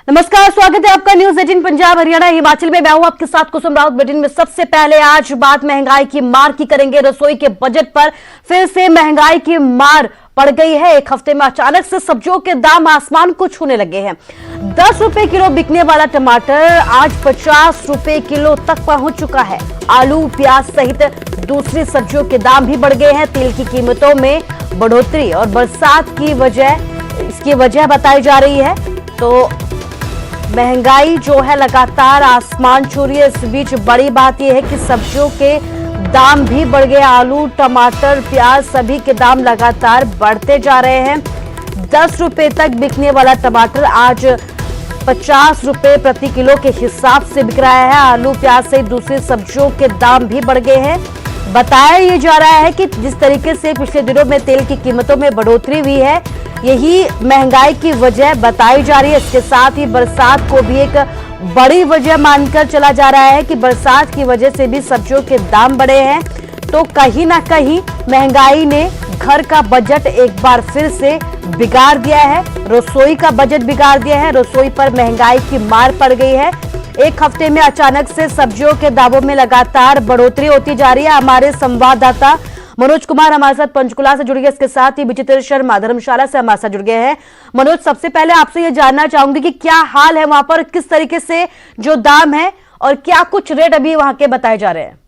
नमस्कार, स्वागत है आपका न्यूज 18 पंजाब हरियाणा हिमाचल में। मैं हूं आपके साथ कुसुम राउत। बुलेटिन में सबसे पहले आज बात महंगाई की मार की करेंगे। रसोई के बजट पर फिर से महंगाई की मार पड़ गई है। एक हफ्ते में अचानक से सब्जियों के दाम आसमान को छूने लगे हैं। 10 रुपए किलो बिकने वाला टमाटर आज 50 रुपए किलो तक पहुंच चुका है। आलू, प्याज सहित दूसरी सब्जियों के दाम भी बढ़ गए हैं। तेल की कीमतों में बढ़ोतरी और बरसात की इसकी वजह बताई जा रही है। तो महंगाई जो है लगातार आसमान छू रही है। इस बीच बड़ी बात यह है कि सब्जियों के दाम भी बढ़ गए। आलू, टमाटर, प्याज सभी के दाम लगातार बढ़ते जा रहे हैं। 10 रुपए तक बिकने वाला टमाटर आज 50 रुपए प्रति किलो के हिसाब से बिक रहा है। आलू, प्याज सहित दूसरी सब्जियों के दाम भी बढ़ गए हैं। बताया ये जा रहा है कि जिस तरीके से पिछले दिनों में तेल की कीमतों में बढ़ोतरी हुई है, यही महंगाई की वजह बताई जा रही है। इसके साथ ही बरसात को भी एक बड़ी वजह मानकर चला जा रहा है कि बरसात की वजह से भी सब्जियों के दाम बढ़े हैं। तो कहीं ना कहीं महंगाई ने घर का बजट एक बार फिर से बिगाड़ दिया है। रसोई का बजट बिगाड़ दिया है। रसोई पर महंगाई की मार पड़ गई है। एक हफ्ते में अचानक से सब्जियों के दामों में लगातार बढ़ोतरी होती जा रही है। हमारे संवाददाता मनोज कुमार हमारे साथ पंचकुला से जुड़ गए। इसके साथ ही विचित्र शर्मा धर्मशाला से हमारे साथ जुड़ गए हैं। मनोज, सबसे पहले आपसे ये जानना चाहूंगी कि क्या हाल है वहां पर, किस तरीके से जो दाम है और क्या कुछ रेट अभी वहां के बताए जा रहे हैं?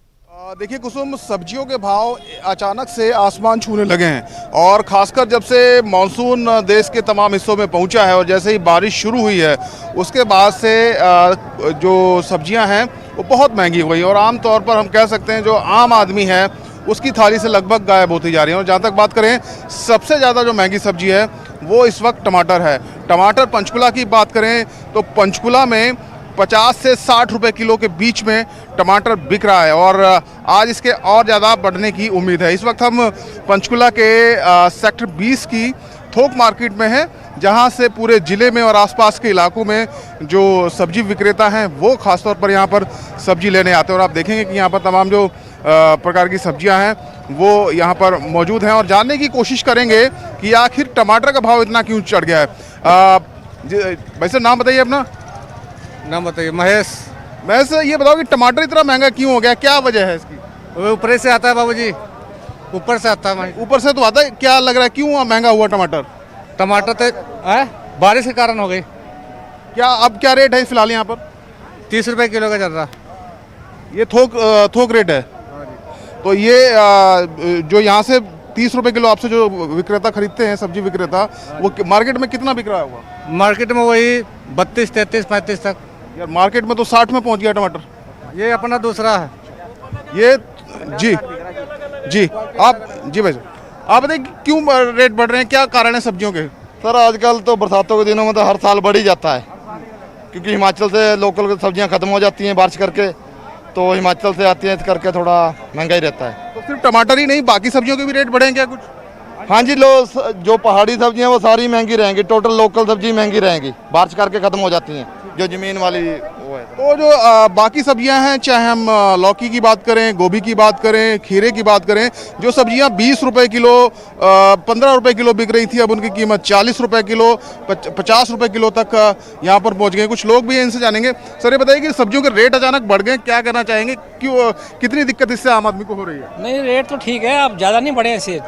देखिए कुसुम, सब्जियों के भाव अचानक से आसमान छूने लगे हैं और खासकर जब से मानसून देश के तमाम हिस्सों में पहुंचा है और जैसे ही बारिश शुरू हुई है उसके बाद से जो सब्जियां हैं वो बहुत महंगी हो गई और आमतौर पर हम कह सकते हैं जो आम आदमी है उसकी थाली से लगभग गायब होती जा रही है। और जहाँ तक बात करें सबसे ज़्यादा जो महंगी सब्जी है वो इस वक्त टमाटर है। टमाटर पंचकुला की बात करें तो पंचकुला में 50 से 60 रुपए किलो के बीच में टमाटर बिक रहा है और आज इसके और ज़्यादा बढ़ने की उम्मीद है। इस वक्त हम पंचकुला के सेक्टर 20 की थोक मार्केट में हैं, जहां से पूरे ज़िले में और आसपास के इलाकों में जो सब्जी विक्रेता हैं वो ख़ासतौर पर यहां पर सब्जी लेने आते हैं। और आप देखेंगे कि यहां पर तमाम जो प्रकार की सब्जियां हैं वो यहां पर मौजूद हैं और जानने की कोशिश करेंगे कि आखिर टमाटर का भाव इतना क्यों चढ़ गया है। वैसे नाम बताइए अपना। नाम बताइए। महेश। महेश, ये बताओ कि टमाटर इतना महंगा क्यों हो गया, क्या वजह है इसकी? वो ऊपर से आता है बाबूजी, ऊपर से आता है। ऊपर से तो आता है, क्या लग रहा है क्यों महंगा हुआ टमाटर? टमाटर तो बारिश के कारण हो गई। क्या अब क्या रेट है फिलहाल यहाँ पर? 30 रुपए किलो का चल रहा। ये थोक रेट है। तो ये जो यहाँ से 30 रुपए किलो आपसे जो विक्रेता खरीदते हैं, सब्जी विक्रेता, वो मार्केट में कितना बिक रहा होगा? मार्केट में वही 32, 33, 35 तक। यार मार्केट में तो 60 में पहुंच गया टमाटर। ये अपना दूसरा है ये। जी भाई आप बताइए क्यों रेट बढ़ रहे हैं, क्या कारण है सब्जियों के? सर आजकल तो बरसातों के दिनों में तो हर साल बढ़ ही जाता है, क्योंकि हिमाचल से लोकल सब्जियां खत्म हो जाती हैं बारिश करके, तो हिमाचल से आती हैं, इस करके थोड़ा महंगा ही रहता है। तो सिर्फ टमाटर ही नहीं, बाकी सब्जियों के भी रेट बढ़े हैं क्या कुछ? हाँ जी, जो पहाड़ी सब्जियां वो सारी महंगी रहेंगी। टोटल लोकल सब्जी महंगी रहेंगी, बारिश करके खत्म हो जाती हैं जो जमीन वाली वो है। तो जो बाकी सब्जियां हैं, चाहे हम लौकी की बात करें, गोभी की बात करें, खीरे की बात करें, जो सब्जियां 20 रुपए किलो 15 रुपए किलो बिक रही थी, अब उनकी कीमत 40 रुपए किलो 50 रुपए किलो तक यहाँ पर पहुँच गए। कुछ लोग भी इनसे जानेंगे। सर ये बताइए कि सब्जियों के रेट अचानक बढ़ गए, क्या करना चाहेंगे, क्यों, कितनी दिक्कत इससे आम आदमी को हो रही है? नहीं, रेट तो ठीक है, अब ज़्यादा नहीं बढ़े ऐसे।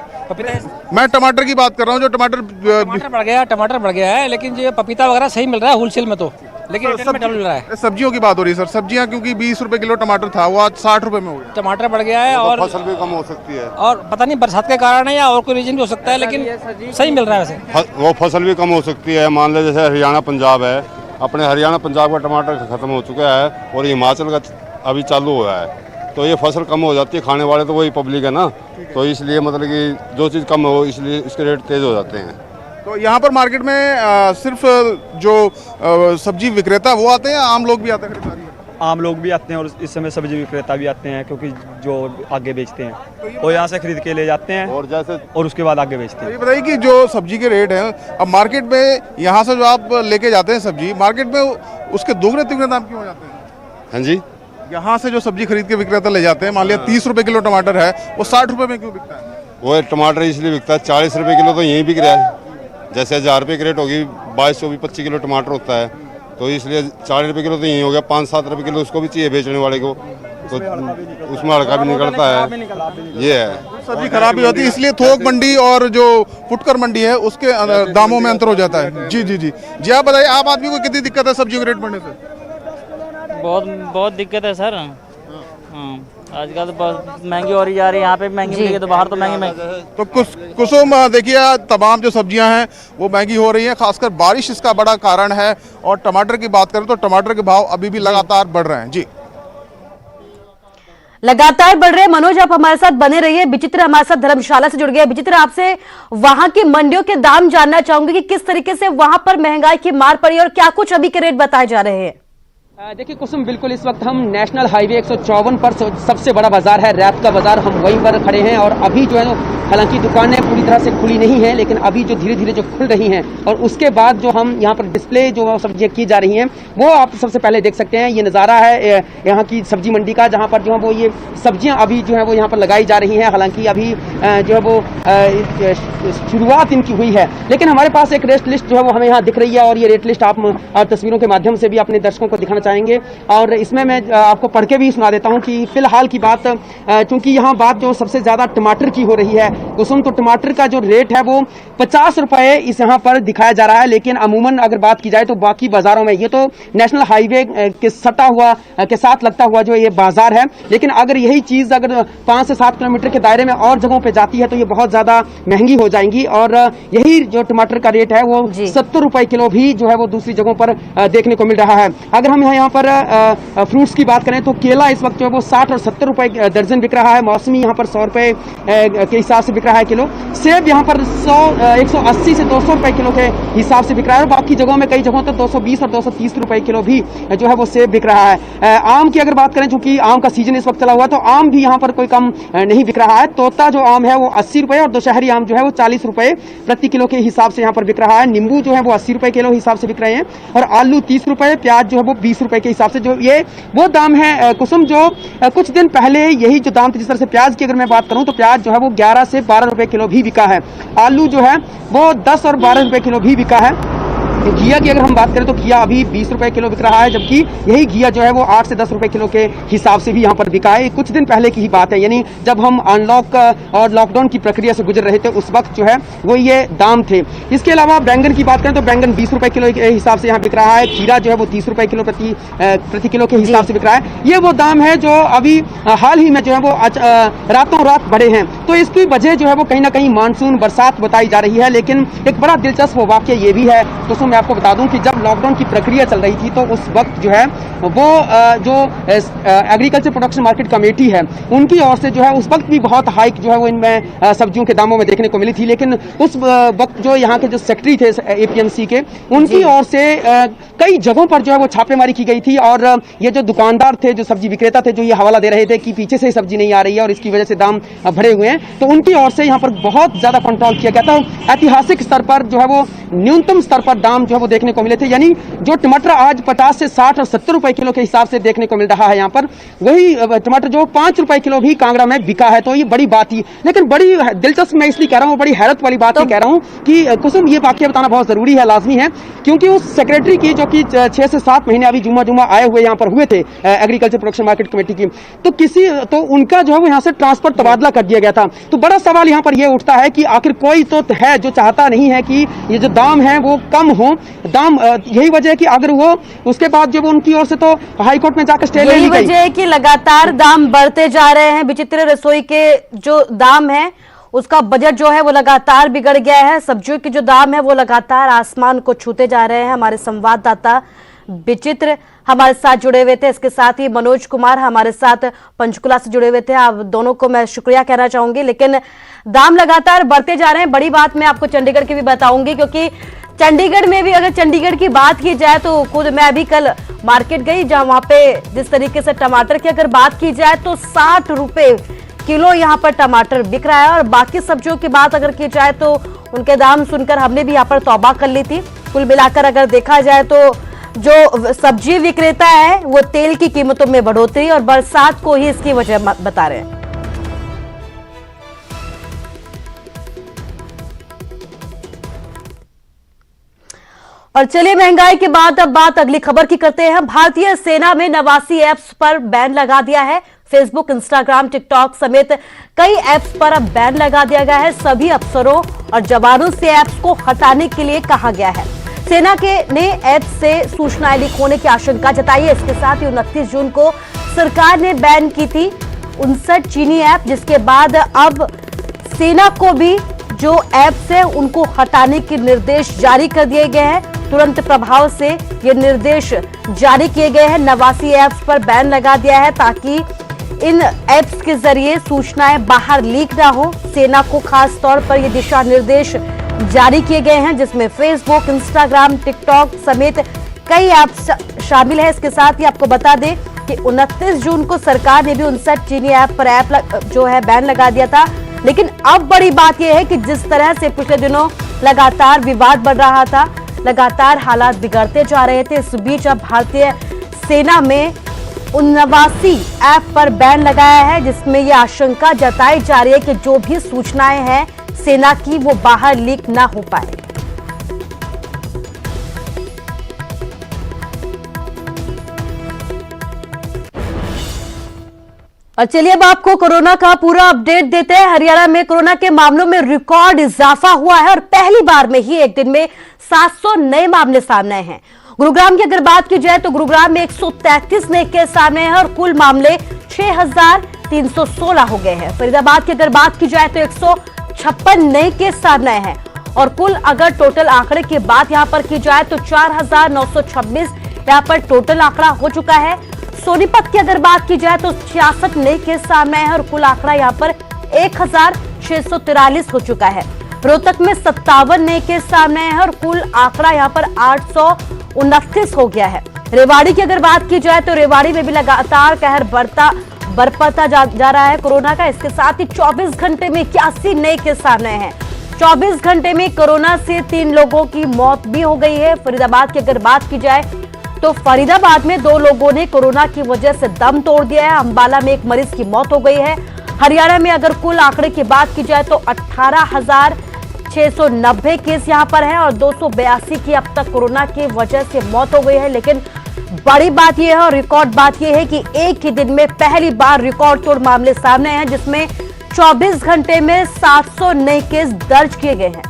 मैं टमाटर की बात कर रहा हूँ, जो टमाटर टमाटर बढ़ गया है, लेकिन जो पपीता वगैरह सही मिल रहा है होलसेल में, तो लेकिन रिटेल में डबल मिल रहा है। सब्जियों की बात हो रही है सर। सब्जियां क्योंकि 20 रुपए किलो टमाटर था, वो आज 60 रुपए में हो गया। टमाटर बढ़ गया है और फसल भी कम हो सकती है, और पता नहीं बरसात के कारण है या और कोई रीजन भी हो सकता है, लेकिन सही मिल रहा है वैसे। वो फसल भी कम हो सकती है। मान लो जैसे हरियाणा पंजाब है, अपने हरियाणा पंजाब का टमाटर खत्म हो चुका है और हिमाचल का अभी चालू हुआ है, तो ये फसल कम हो जाती है। खाने वाले तो वही पब्लिक है ना, तो इसलिए मतलब कि जो चीज़ कम हो इसलिए इसके रेट तेज़ हो जाते हैं। तो यहाँ पर मार्केट में सिर्फ जो सब्जी विक्रेता वो आते हैं, आम लोग भी आते हैं खरीदारी? आम लोग भी आते हैं और इस समय सब्जी विक्रेता भी आते हैं, क्योंकि जो आगे बेचते हैं वो यहाँ से खरीद के ले जाते हैं और उसके बाद आगे बेचते हैं। ये बताइए कि जो सब्जी के रेट हैं अब मार्केट में, यहाँ से जो आप लेके जाते हैं सब्जी, मार्केट में उसके दोगुने तिगुने दाम क्यों हो जाते हैं? हाँ जी, यहाँ से जो सब्जी खरीद के विक्रेता ले जाते हैं, मान लिया 30 रुपए किलो टमाटर है, वो 60 रुपए में क्यों बिकता है? वो टमाटर इसलिए बिकता है, 40 रुपए किलो तो यहीं बिक रहा है। जैसे 1000 रुपये की रेट होगी, 22, 24, 25 किलो टमाटर होता है, तो इसलिए 40 रुपये किलो तो यही हो गया, 5-7 रुपये किलो उसको भी चाहिए बेचने वाले को, तो उसमें हल्का भी निकलता है, ये है। सब्जी खराबी होती है, इसलिए थोक मंडी और जो फुटकर मंडी है उसके दामों में अंतर हो जाता है। जी जी जी जी, आप बताइए, आम आदमी को कितनी दिक्कत है सब्जियों के रेट बढ़ने से? बहुत दिक्कत है सर। हाँ, आजकल तो बहुत महंगी हो रही जा रही है, यहाँ पे महंगी मिलेगी तो बाहर तो महंगी। तो कुसुम देखिए, तमाम जो सब्जियां हैं वो महंगी हो रही हैं, खासकर बारिश इसका बड़ा कारण है। और टमाटर की बात करें तो टमाटर के भाव अभी भी लगातार बढ़ रहे हैं। जी, लगातार बढ़ रहे हैं। मनोज, आप हमारे साथ बने रहिए। विचित्र हमारे साथ धर्मशाला से जुड़ गए। विचित्र, आपसे वहां की मंडियों के दाम जानना चाहूंगी कि किस तरीके से वहां पर महंगाई की मार पड़ी और क्या कुछ अभी के रेट बताए जा रहे हैं। देखिए कुसुम, बिल्कुल इस वक्त हम नेशनल हाईवे 154 पर सबसे बड़ा बाजार है रैत का बाजार, हम वहीं पर खड़े हैं। और अभी जो है हालांकि दुकानें पूरी तरह से खुली नहीं है, लेकिन अभी जो धीरे धीरे जो खुल रही हैं और उसके बाद जो हम यहाँ पर डिस्प्ले जो सब्जियां की जा रही हैं वो आप सबसे पहले देख सकते हैं। ये नज़ारा है यहाँ की सब्जी मंडी का, जहाँ पर जो है वो ये सब्जियां अभी जो है वो यहाँ पर लगाई जा रही हैं। हालांकि अभी जो है वो शुरुआत इनकी हुई है, लेकिन हमारे पास एक रेट लिस्ट जो है वो हमें यहाँ दिख रही है और ये रेट लिस्ट आप तस्वीरों के माध्यम से भी अपने दर्शकों को दिखाना चाहेंगे। और इसमें मैं आपको पढ़ के भी सुना देता हूं कि फिलहाल की बात, चूंकि यहां बात जो सबसे ज्यादा टमाटर की हो रही है कुसुम, तो टमाटर का जो रेट है वो 50 रुपए इस यहां पर दिखाया जा रहा है। लेकिन अमूमन अगर बात की जाए तो बाकी बाजारों में, ये तो नेशनल हाईवे के सटा हुआ के साथ लगता हुआ जो ये बाजार है, लेकिन अगर यही चीज अगर 5 से 7 किलोमीटर के दायरे में और जगहों पे जाती है तो ये बहुत ज्यादा महंगी हो जाएंगी। और यही जो टमाटर का रेट है वो 70 रुपए किलो भी जो है वो दूसरी जगहों पर देखने को मिल रहा है। अगर हम यहाँ पर फ्रूट्स की बात करें तो केला इस वक्त जो है वो 60 और 70 रुपए दर्जन बिक रहा है। मौसमी यहाँ पर 100 रुपए के हिसाब से बिक रहा है किलो। सेब यहाँ पर 180 से 200 रुपए किलो के हिसाब से बिक रहा है। और बाकी जगहों में कई जगहों तक 220 और 230 रुपए किलो भी जो है वो सेब बिक रहा है। आम की अगर बात करें, चूंकि आम का सीजन इस वक्त चला हुआ, तो आम भी यहाँ पर कोई कम नहीं बिक रहा है। तोता जो आम है वो 80 रुपए और दशहरी आम जो है वो 40 रुपए प्रति किलो के हिसाब से यहाँ पर बिक रहा है। नींबू जो है वो 80 रुपए किलो हिसाब से बिक रहे हैं और आलू 30 रुपए, प्याज जो है वो 20 रुपए के हिसाब से। जो ये वो दाम है कुसुम जो कुछ दिन पहले यही जो दाम थे, जिस तरह से प्याज की अगर मैं बात करूं तो प्याज जो है वो 11 से 12 रुपए किलो भी बिका है। आलू जो है वो 10 और 12 रुपए किलो भी बिका है। घिया की अगर हम बात करें तो घिया अभी 20 रुपए किलो बिक रहा है, जबकि यही घिया जो है वो 8 से 10 रुपए किलो के हिसाब से भी यहाँ पर बिका है। कुछ दिन पहले की ही बात है, यानी जब हम अनलॉक और लॉकडाउन की प्रक्रिया से गुजर रहे थे उस वक्त जो है वो ये दाम थे। इसके अलावा बैंगन की बात करें तो बैंगन 20 रुपए किलो के हिसाब से यहाँ बिक रहा है। खीरा जो है वो 30 रुपए किलो प्रति किलो के हिसाब से बिक रहा है। ये वो दाम है जो अभी हाल ही में जो है वो रातों रात बढ़े हैं। तो इसकी वजह जो है वो कहीं ना कहीं मानसून बरसात बताई जा रही है। लेकिन एक बड़ा दिलचस्प वाक्य ये भी है दोस्तों, मैं आपको बता दूं कि जब लॉकडाउन की प्रक्रिया चल रही थी तो उस वक्त जो है वो जो एग्रीकल्चर प्रोडक्शन मार्केट कमेटी है उनकी ओर से जो है उस वक्त भी बहुत हाइक जो है वो इनमें सब्जियों के दामों में देखने को मिली थी। लेकिन उस वक्त जो यहाँ के जो सेक्रेटरी थे एपीएमसी के, उनकी ओर से कई जगहों पर जो है वो छापेमारी की गई थी। और ये जो दुकानदार थे, जो सब्जी विक्रेता थे, जो ये हवाला दे रहे थे कि पीछे से सब्जी नहीं आ रही है और इसकी वजह से दाम बढ़े हुए हैं, तो उनकी ओर से यहाँ पर बहुत ज्यादा कंट्रोल किया गया था। ऐतिहासिक स्तर पर जो है वो न्यूनतम स्तर पर दाम जो है वो देखने को मिले थे। यानी जो टमाटर आज 50 से 60 और 70 रुपए किलो के हिसाब से देखने को मिल रहा है यहाँ पर, वही टमाटर जो 5 रुपए किलो भी कांगड़ा में बिका है। तो ये बड़ी बात थी। लेकिन बड़ी दिलचस्प मैं इसलिए कह रहा हूँ, बड़ी हैरत वाली बात कह रहा हूँ कि कुसुम ये वाकया बताना बहुत जरूरी है, लाजमी है, क्योंकि उस सेक्रेटरी की जो कि 6 से 7 महीने अभी जुम्मा आए हुए यहाँ पर हुए थे एग्रीकल्चर प्रोडक्शन मार्केट कमेटी की, तो उनका जो है वो यहाँ से ट्रांसफर तबादला कर दिया गया था। तो बड़ा सवाल यहाँ पर यह उठता है कि आखिर कोई तो है जो चाहता नहीं है कि ये जो दाम है वो कम हो। दाम यही वजह है कि अगर वो उसके बाद जब उनकी ओर से तो हाईकोर्ट में जाकर स्टे ले ली गई। वजह है कि लगातार दाम बढ़ते जा रहे हैं। विचित्र रसोई के जो दाम है उसका बजट जो है वो लगातार बिगड़ गया है। सब्जियों के जो दाम है वो लगातार आसमान को छूते जा रहे हैं। हमारे संवाददाता विचित्र हमारे साथ जुड़े हुए थे, इसके साथ ही मनोज कुमार हमारे साथ पंचकुला से जुड़े हुए थे। आप दोनों को मैं शुक्रिया कहना चाहूंगी। लेकिन दाम लगातार बढ़ते जा रहे हैं। बड़ी बात मैं आपको चंडीगढ़ की भी बताऊंगी, क्योंकि चंडीगढ़ में भी अगर चंडीगढ़ की बात की जाए तो खुद मैं अभी कल मार्केट गई, जहां वहां पे जिस तरीके से टमाटर की अगर बात की जाए तो 60 रुपए किलो यहाँ पर टमाटर बिक रहा है। और बाकी सब्जियों की बात अगर की जाए तो उनके दाम सुनकर हमने भी यहाँ पर तौबा कर ली थी। कुल मिलाकर अगर देखा जाए तो जो सब्जी विक्रेता है वो तेल की कीमतों में बढ़ोतरी और बरसात को ही इसकी वजह बता रहे हैं। और चलिए महंगाई के बाद अब बात अगली खबर की करते हैं। भारतीय सेना में 89 ऐप्स पर बैन लगा दिया है। फेसबुक, इंस्टाग्राम, टिकटॉक समेत कई ऐप्स पर अब बैन लगा दिया गया है। सभी अफसरों और जवानों से ऐप्स को हटाने के लिए कहा गया है। सेना ने ऐप्स से सूचनाएं लीक होने की आशंका जताई है। इसके साथ ही 29 जून को सरकार ने बैन की थी 59 चीनी ऐप, जिसके बाद अब सेना को भी जो ऐप्स है उनको हटाने के निर्देश जारी कर दिए गए हैं। तुरंत प्रभाव से ये निर्देश जारी किए गए हैं। 89 ऐप्स पर बैन लगा दिया है ताकि इन ऐप्स के जरिए सूचनाएं बाहर लीक ना हो। सेना को खास तौर पर ये दिशा निर्देश जारी किए गए हैं, जिसमें फेसबुक, इंस्टाग्राम, टिकटॉक समेत कई ऐप्स शामिल है। इसके साथ ही आपको बता दें कि 29 जून को सरकार ने भी 59 चीनी ऐप पर जो है बैन लगा दिया था। लेकिन अब बड़ी बात यह है कि जिस तरह से पिछले दिनों लगातार विवाद बढ़ रहा था, लगातार हालात बिगड़ते जा रहे थे, इस बीच अब भारतीय सेना में 89 ऐप पर बैन लगाया है, जिसमें यह आशंका जताई जा रही है कि जो भी सूचनाएं हैं सेना की वो बाहर लीक ना हो पाए। और चलिए अब आपको कोरोना का पूरा अपडेट देते हैं। हरियाणा में कोरोना के मामलों में रिकॉर्ड इजाफा हुआ है और पहली बार में ही एक दिन में 700 नए मामले सामने आए हैं। गुरुग्राम की अगर बात की जाए तो गुरुग्राम में 133 नए केस सामने हैं और कुल मामले 6316 हो गए हैं। फरीदाबाद की अगर बात की जाए तो 156 नए केस सामने आए हैं और कुल अगर टोटल आंकड़े की बात यहां पर की जाए तो 4926 यहां पर टोटल आंकड़ा हो चुका है। सोनीपत की अगर बात की जाए तो 66 नए केस सामने आए हैं और कुल आंकड़ा यहां पर 1643 हो चुका है। रोहतक में 57 नए केस सामने आए हैं और कुल आंकड़ा यहां पर 829 हो गया है। रेवाड़ी की अगर बात की जाए तो रेवाड़ी में भी लगातार कहर बरपता जा रहा है कोरोना का। इसके साथ ही 24 घंटे में 81 नए केस सामने आए हैं। 24 घंटे में कोरोना से 3 लोगों की मौत भी हो गई है। फरीदाबाद की अगर बात की जाए तो फरीदाबाद में 2 लोगों ने कोरोना की वजह से दम तोड़ दिया है। अंबाला में एक मरीज की मौत हो गई है। हरियाणा में अगर कुल आंकड़े की बात की जाए तो 18,690 केस यहां पर है और 282 की अब तक कोरोना की वजह से मौत हो गई है। लेकिन बड़ी बात यह है और रिकॉर्ड बात यह है कि एक ही दिन में पहली बार रिकॉर्ड तोड़ मामले सामने हैं, जिसमें 24 घंटे में 700 नए केस दर्ज किए गए हैं।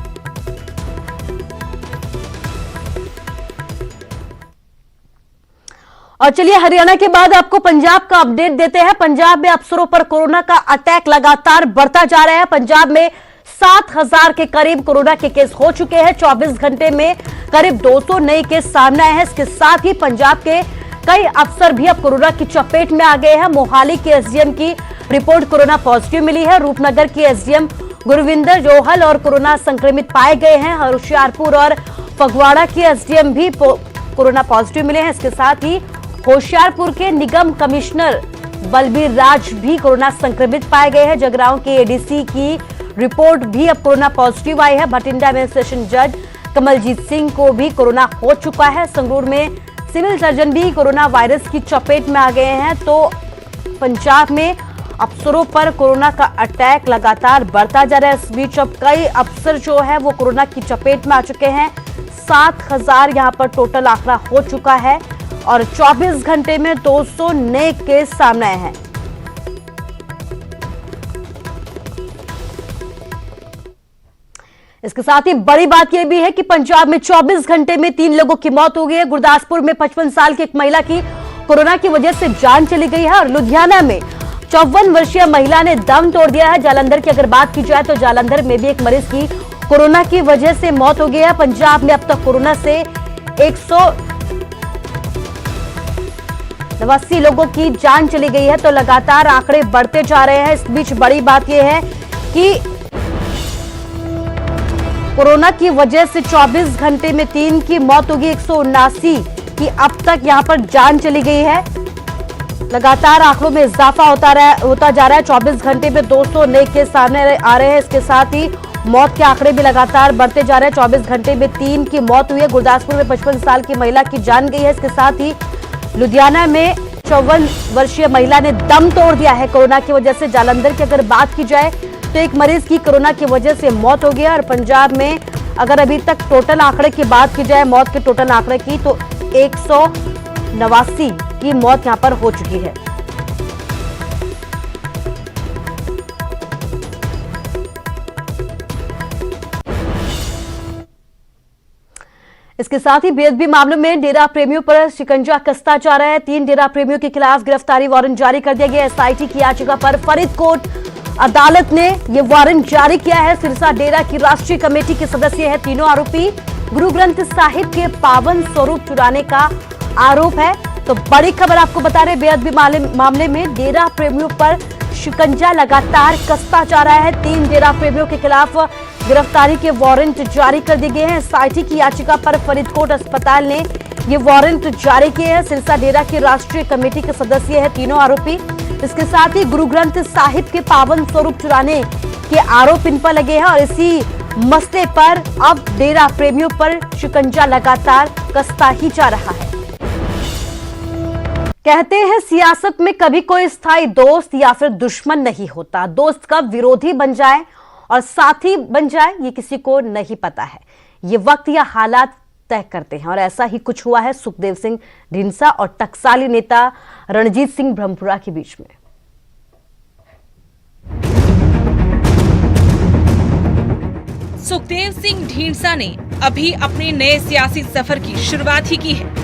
और चलिए हरियाणा के बाद आपको पंजाब का अपडेट देते हैं। पंजाब में अफसरों पर कोरोना का अटैक लगातार बढ़ता जा रहा है। पंजाब में 7000 के करीब कोरोना के केस हो चुके हैं। 24 घंटे में करीब 200 नए केस सामने आए हैं। इसके साथ ही पंजाब के कई अफसर भी अब कोरोना की चपेट में आ गए हैं। मोहाली के एसडीएम की रिपोर्ट कोरोना पॉजिटिव मिली है। रूपनगर के एसडीएम गुरविंदर जोहल और कोरोना संक्रमित पाए गए हैं। होशियारपुर और फगवाड़ा के एसडीएम भी कोरोना पॉजिटिव मिले हैं। इसके साथ ही होशियारपुर के निगम कमिश्नर बलबीर राज भी कोरोना संक्रमित पाए गए हैं। जगरांव के एडीसी की रिपोर्ट भी अब कोरोना पॉजिटिव आई है। भटिंडा में सेशन जज कमलजीत सिंह को भी कोरोना हो चुका है। संगरूर में सिविल सर्जन भी कोरोना वायरस की चपेट में आ गए हैं। तो पंजाब में अफसरों पर कोरोना का अटैक लगातार बढ़ता जा रहा है। इस बीच अब कई अफसर जो है वो कोरोना की चपेट में आ चुके हैं। 7000 यहां पर टोटल आंकड़ा हो चुका है और 24 घंटे में 200 नए केस सामने आए हैं। इसके साथ ही बड़ी बात यह भी है कि पंजाब में 24 घंटे में 3 लोगों की मौत हो गई है। गुरदासपुर में 55 साल की एक महिला की कोरोना की वजह से जान चली गई है और लुधियाना में 54 वर्षीय महिला ने दम तोड़ दिया है। जालंधर की अगर बात की जाए तो जालंधर में भी एक मरीज की कोरोना की वजह से मौत हो गई है। पंजाब में अब तक कोरोना से 189 लोगों की जान चली गई है। तो लगातार आंकड़े बढ़ते जा रहे हैं। इस बीच बड़ी बात यह है कि कोरोना की वजह से 24 घंटे में 3 की मौत होगी। 179 की अब तक यहां पर जान चली गई है। लगातार आंकड़ों में इजाफा होता जा रहा है। 24 घंटे में 200 नए केस सामने आ रहे हैं। इसके साथ ही मौत के आंकड़े भी लगातार बढ़ते जा रहे हैं। 24 घंटे में 3 की मौत हुई है। गुरदासपुर में 55 साल की महिला की जान गई है। इसके साथ ही लुधियाना में 54 वर्षीय महिला ने दम तोड़ दिया है कोरोना की वजह से। जालंधर की अगर बात की जाए तो एक मरीज की कोरोना की वजह से मौत हो गई और पंजाब में अगर अभी तक टोटल आंकड़े की बात की जाए, मौत के टोटल आंकड़े की, तो 189 की मौत यहां पर हो चुकी है। इसके साथ ही बेअदबी मामलों में डेरा प्रेमियों पर शिकंजा कसता जा रहा है। 3 डेरा प्रेमियों के खिलाफ गिरफ्तारी वारंट जारी कर दिया गया। एसआईटी की याचिका पर फरीदकोट अदालत ने यह वारंट जारी किया है। सिरसा डेरा की राष्ट्रीय कमेटी के सदस्य है तीनों आरोपी। गुरु ग्रंथ साहिब के पावन स्वरूप चुराने का आरोप है। तो बड़ी खबर आपको बता रहे, बेअदबी मामले में डेरा प्रेमियों पर शिकंजा लगातार कसता जा रहा है। 3 डेरा प्रेमियों के खिलाफ गिरफ्तारी के वारंट जारी कर दिए गए हैं। एसआईटी की याचिका पर फरीदकोट अस्पताल ने ये वारंट जारी किए हैं। सिरसा डेरा की राष्ट्रीय कमेटी के सदस्य है तीनों आरोपी। इसके साथ ही गुरु ग्रंथ साहिब के पावन स्वरूप चुराने के आरोप इन पर लगे हैं और इसी मसले पर अब डेरा प्रेमियों पर शिकंजा लगातार कसता ही जा रहा है। कहते हैं सियासत में कभी कोई स्थायी दोस्त या फिर दुश्मन नहीं होता। दोस्त कब विरोधी बन जाए और साथी बन जाए ये किसी को नहीं पता है। ये वक्त या हालात तय करते हैं और ऐसा ही कुछ हुआ है सुखदेव सिंह ढींडसा और टकसाली नेता रणजीत सिंह ब्रह्मपुरा के बीच में। सुखदेव सिंह ढींडसा ने अभी अपने नए सियासी सफर की शुरुआत ही की है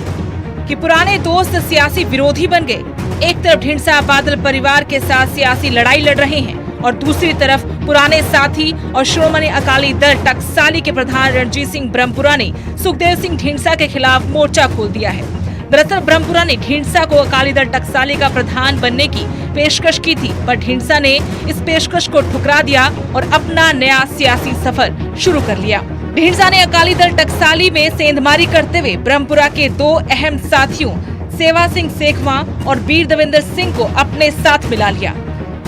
कि पुराने दोस्त सियासी विरोधी बन गए। एक तरफ ढींडसा बादल परिवार के साथ सियासी लड़ाई लड़ रहे हैं और दूसरी तरफ पुराने साथी और श्रोमणी अकाली दल टकसाली के प्रधान रणजीत सिंह ब्रह्मपुरा ने सुखदेव सिंह ढींडसा के खिलाफ मोर्चा खोल दिया है। दरअसल ब्रह्मपुरा ने ढींडसा को अकाली दल टकसाली का प्रधान बनने की पेशकश की थी, पर ढींडसा ने इस पेशकश को ठुकरा दिया और अपना नया सियासी सफर शुरू कर लिया। ढींडसा ने अकाली दल टकसाली में सेंधमारी करते हुए ब्रह्मपुरा के 2 अहम साथियों सेवा सिंह सेखवा और वीर देवेंद्र सिंह को अपने साथ मिला लिया।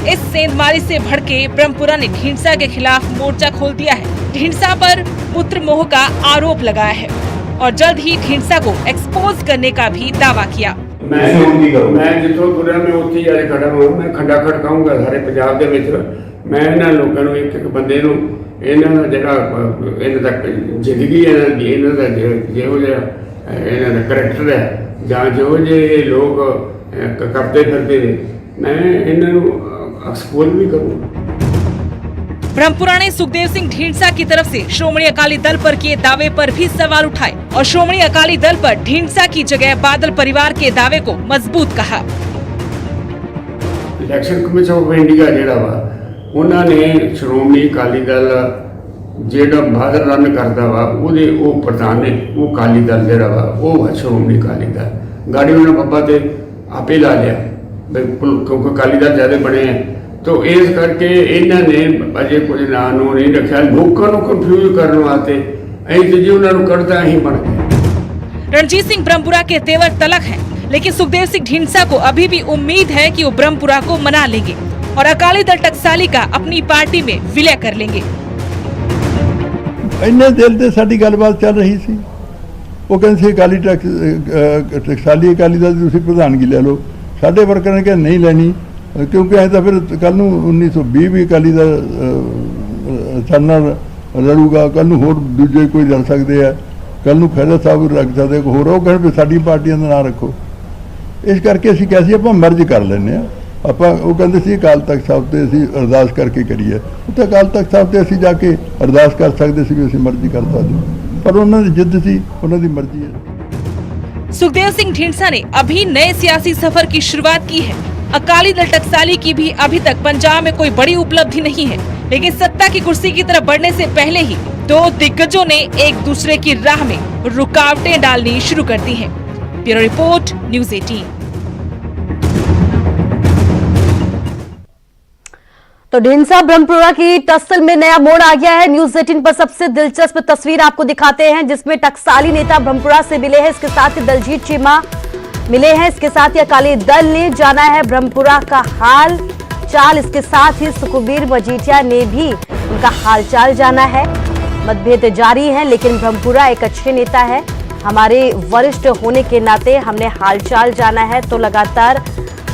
इस सेंधमारी से भड़के ब्रह्मपुरा ने ढींडसा के खिलाफ मोर्चा खोल दिया है। ढींडसा पर पुत्र मोह का आरोप लगाया है और जल्द ही ढींडसा को एक्सपोज करने का भी दावा किया। मैं जितों तुरया मैं उत्थे जाके खड़ा हूं। मैं खंडा खड़काऊंगा सारे पंजाब दे विच। मैं इन्हां लोकां नूं एक बंदे नूं इन्हां दा जिहड़ा इन्हां दा जिंदगी इन्हां दा जिहो जिहा इन्हां दा करैक्टर है जां जिहो जिहे लोग करते फिरदे ने, मैं इन्हां नूं एक्सपोज भी करूंगा। ब्रह्मपुरा ने सुखदेव सिंह ढींडसा की तरफ से श्रोमणी अकाली दल पर किए दावे पर भी सवाल उठाए और श्रोमणी अकाली दल पर ढींडसा की जगह बादल परिवार के दावे को मजबूत कहा। इलेक्शन कमीशन ऑफ इंडिया जेड़ा वा उन्होंने श्रोमणी अकाली दल जेड़ा बादल रन करता वा उहदे वो प्रधान ने वो अकाली दल जेड़ा वा वो श्रोमणी अकाली दल गाड़ी उन्होंने पप्पा ते आपे ला लिया क्योंकि अकाली दल ज्यादा बने हैं। तो इस करके इन्होंने अजे कुछ ना नहीं रखा लोगों को कंफ्यूज करने वास्ते जी उन्होंने करता ही बन गए। रणजीत सिंह ब्रह्मपुरा के तेवर तलक हैं, लेकिन सुखदेव सिंह ढींडसा को अभी भी उम्मीद है कि वो ब्रह्मपुरा को मना लेंगे और अकाली दल टकसाली का अपनी पार्टी में विलय कर लेंगे। इन्ने दिल से साडी गलबात चल रही सी। वो कहते सी अकाली टकसाली अकाली दल तुसीं प्रधानगी ले लो। साडे वर्कर ने कहा नहीं लेनी क्योंकि अं तो फिर कल 1920 भी अकाली दल साडे लड़ूगा, कल होर दूजे कोई लड़ सकते हैं, कल खैरा साहब रख सकते होर वो कहने साडी पार्टियां का ना रखो। इस करके असीं कैसे आप मर्ज कर लें आप। वो कहते सी अकाल तख्त साहब से असीं अरदास करके करिए, तो अकाल तख्त साहब से असीं जाके अरदास कर सकते सी भी असीं मर्जी कर सकते, पर उन्होंने जिद सी उन्होंने मर्जी है। सुखदेव सिंह ढींडसा ने अभी नए सियासी सफर की शुरुआत की है। अकाली दल टकसाली की भी अभी तक पंजाब में कोई बड़ी उपलब्धि नहीं है, लेकिन सत्ता की कुर्सी की तरफ बढ़ने से पहले ही 2 दिग्गजों ने एक दूसरे की राह में रुकावटें डालनी शुरू कर दी हैं। Bureau report, news 18। तो ढींडसा ब्रह्मपुरा की टस्सल में नया मोड़ आ गया है। न्यूज़ 18 पर सबसे दिलचस्प तस्वीर आपको दिखाते हैं जिसमें टकसाली नेता ब्रह्मपुरा से मिले हैं। इसके साथ ही दलजीत चीमा मिले हैं। इसके साथ ही अकाली दल ने जाना है ब्रह्मपुरा का हाल चाल। इसके साथ ही सुखबीर मजीठिया ने भी उनका हालचाल जाना है। मतभेद जारी है, लेकिन ब्रह्मपुरा एक अच्छे नेता है, हमारे वरिष्ठ होने के नाते हमने हालचाल जाना है। तो लगातार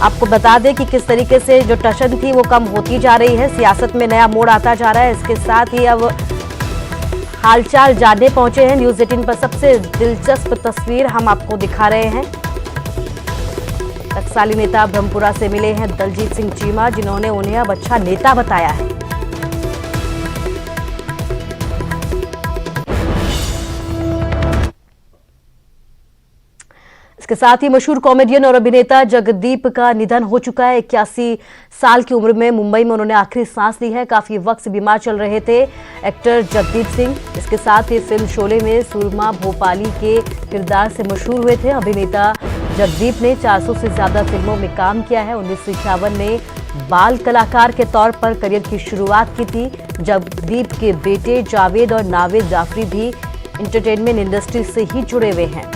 आपको बता दें कि किस तरीके से जो टशन थी वो कम होती जा रही है, सियासत में नया मोड़ आता जा रहा है। इसके साथ ही अब हालचाल जानने पहुंचे हैं। न्यूज 18 पर सबसे दिलचस्प तस्वीर हम आपको दिखा रहे हैं। टकसाली नेता ब्रह्मपुरा से मिले हैं दलजीत सिंह चीमा, जिन्होंने उन्हें अब अच्छा नेता बताया है। इसके साथ ही मशहूर कॉमेडियन और अभिनेता जगदीप का निधन हो चुका है। 81 साल की उम्र में मुंबई में उन्होंने आखिरी सांस ली है। काफी वक्त से बीमार चल रहे थे एक्टर जगदीप सिंह। इसके साथ ही फिल्म शोले में सुरमा भोपाली के किरदार से मशहूर हुए थे। अभिनेता जगदीप ने 400 से ज्यादा फिल्मों में काम किया है। 1951 में बाल कलाकार के तौर पर करियर की शुरुआत की थी। जगदीप के बेटे जावेद और नावेद जाफरी भी एंटरटेनमेंट इंडस्ट्री से ही जुड़े हुए हैं।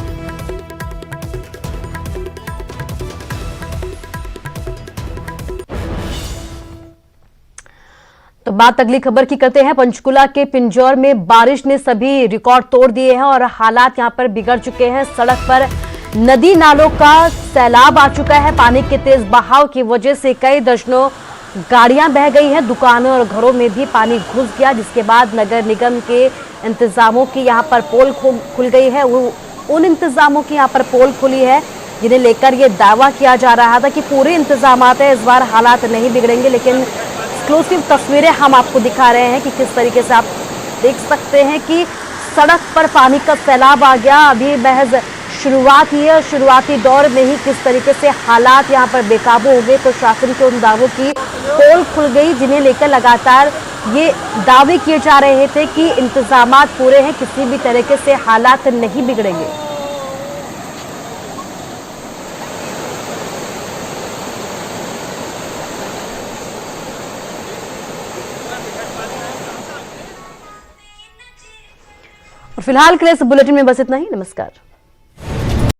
तो बात अगली खबर की करते हैं। पंचकुला के पिंजौर में बारिश ने सभी रिकॉर्ड तोड़ दिए हैं और हालात यहां पर बिगड़ चुके हैं। सड़क पर नदी नालों का सैलाब आ चुका है। पानी के तेज बहाव की वजह से कई दर्जनों गाड़ियां बह गई हैं। दुकानों और घरों में भी पानी घुस गया, जिसके बाद नगर निगम के इंतजामों की यहां पर पोल खुल गई है। उन इंतजामों की यहां पर पोल खुली है जिन्हें लेकर ये दावा किया जा रहा था कि पूरे इंतजाम है, इस बार हालात नहीं बिगड़ेंगे। लेकिन एक्सक्लूसिव तस्वीरें हम आपको दिखा रहे हैं कि किस तरीके से आप देख सकते हैं कि सड़क पर पानी का सैलाब आ गया। अभी महज शुरुआत ही है और शुरुआती दौर में ही किस तरीके से हालात यहां पर बेकाबू हो गए। प्रशासन के उन दावों की पोल खुल गई जिन्हें लेकर लगातार ये दावे किए जा रहे थे कि इंतजामात पूरे हैं, किसी भी तरीके से हालात नहीं बिगड़ेंगे। और फिलहाल के लिए इस बुलेटिन में बस इतना ही। नमस्कार।